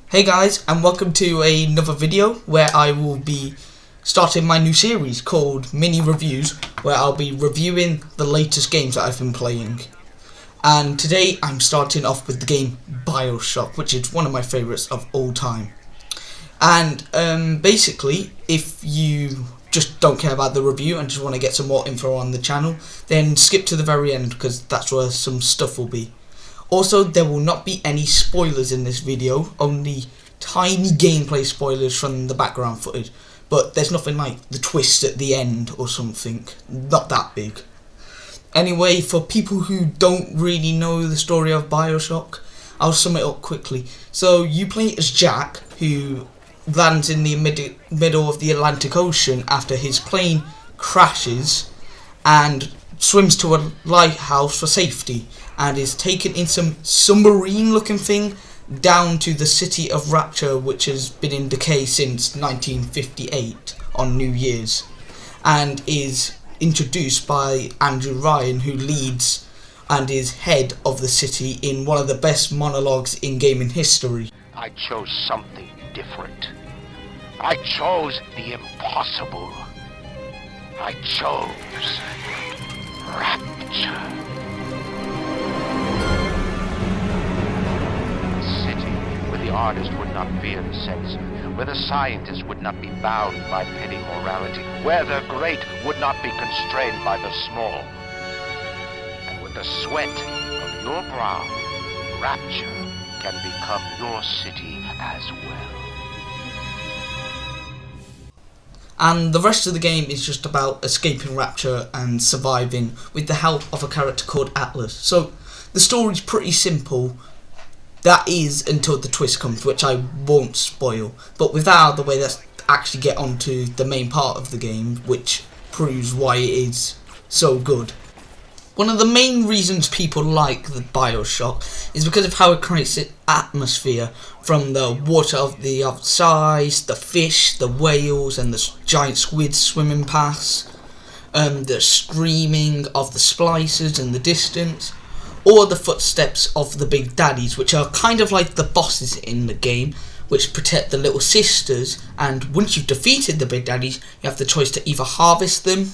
Hey guys, and welcome to another video where I will be starting my new series called MiniReviews, where I'll be reviewing the latest games that I've been playing. And today I'm starting off with the game Bioshock, which is one of my favourites of all time. And basically, if you just don't care about the review and just want to get some more info on the channel, then skip to the very end because that's where some stuff will be. Also, there will not be any spoilers in this video, only tiny gameplay spoilers from the background footage. But there's nothing like the twist at the end or something, not that big. Anyway, for people who don't really know the story of Bioshock, I'll sum it up quickly. So, you play as Jack, who lands in the middle of the Atlantic Ocean after his plane crashes and swims to a lighthouse for safety, and is taken in some submarine looking thing down to the city of Rapture, which has been in decay since 1958 on New Year's, and is introduced by Andrew Ryan, who leads and is head of the city in one of the best monologues in gaming history. I chose something different. I chose the impossible. I chose Rapture. The artist would not fear the censor, where the scientist would not be bound by petty morality, where the great would not be constrained by the small. And with the sweat of your brow, Rapture can become your city as well. And the rest of the game is just about escaping Rapture and surviving with the help of a character called Atlas. So the story's pretty simple. That is until the twist comes, which I won't spoil. But with that out of the way, let's actually get on to the main part of the game, which proves why it is so good. One of the main reasons people like the Bioshock is because of how it creates an atmosphere, from the water of the outside, the fish, the whales and the giant squids swimming past, the screaming of the splicers in the distance, or the footsteps of the big daddies, which are kind of like the bosses in the game, which protect the little sisters. And once you've defeated the big daddies, you have the choice to either harvest them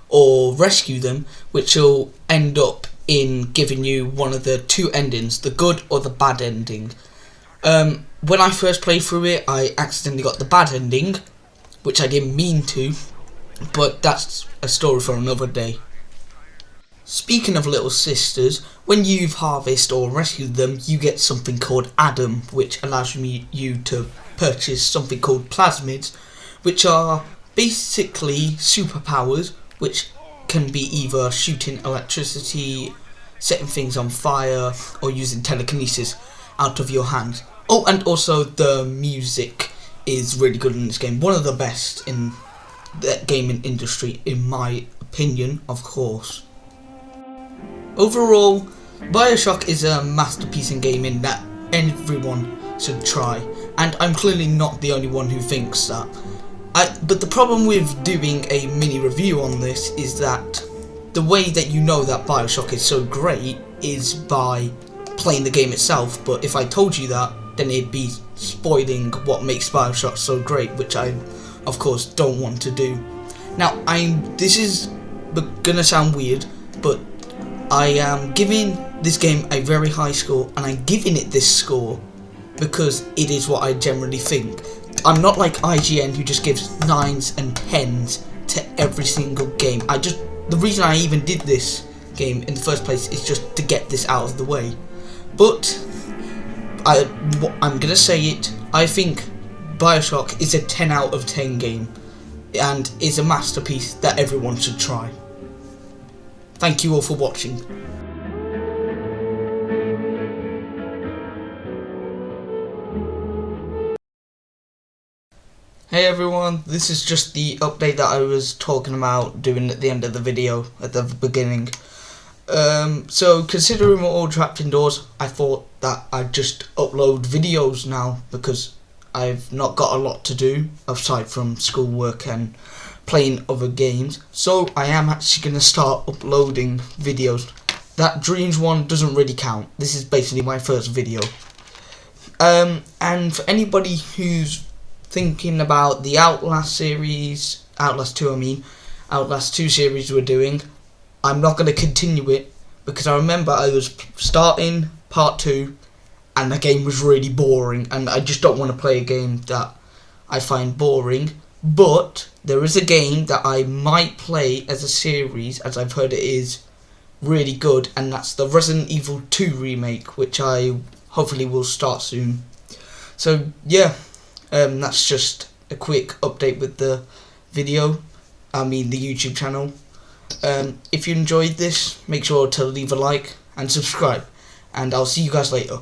or rescue them, which will end up in giving you one of the two endings, the good or the bad ending. When I first played through it, I accidentally got the bad ending, which I didn't mean to, but that's a story for another day. Speaking of little sisters, when you've harvested or rescued them, you get something called Adam, which allows you to purchase something called plasmids, which are basically superpowers, which can be either shooting electricity, setting things on fire, or using telekinesis out of your hands. Oh, and also the music is really good in this game, one of the best in the gaming industry, in my opinion, of course. Overall, Bioshock is a masterpiece in gaming that everyone should try, and I'm clearly not the only one who thinks that. But the problem with doing a mini review on this is that the way that you know that Bioshock is so great is by playing the game itself, but if I told you that, then it'd be spoiling what makes Bioshock so great, which I, of course, don't want to do. Now, this is gonna sound weird, but I am giving this game a very high score, and I'm giving it this score because it is what I generally think. I'm not like IGN, who just gives 9s and 10s to every single game. The reason I even did this game in the first place is just to get this out of the way. But I'm gonna say it, I think Bioshock is a 10 out of 10 game and is a masterpiece that everyone should try. Thank you all for watching. Hey everyone, this is just the update that I was talking about doing at the end of the video, at the beginning. So considering we're all trapped indoors, I thought that I'd just upload videos now because I've not got a lot to do aside from schoolwork and playing other games. So I am actually going to start uploading videos. That Dreams one doesn't really count. This is basically my first video. And for anybody who's thinking about the Outlast series, Outlast 2 series we're doing, I'm not going to continue it because I remember I was starting part 2 and the game was really boring, and I just don't want to play a game that I find boring. But there is a game that I might play as a series, as I've heard it is really good, and that's the Resident Evil 2 remake, which I hopefully will start soon. So yeah, that's just a quick update with the video, the YouTube channel. If you enjoyed this, make sure to leave a like and subscribe, and I'll see you guys later.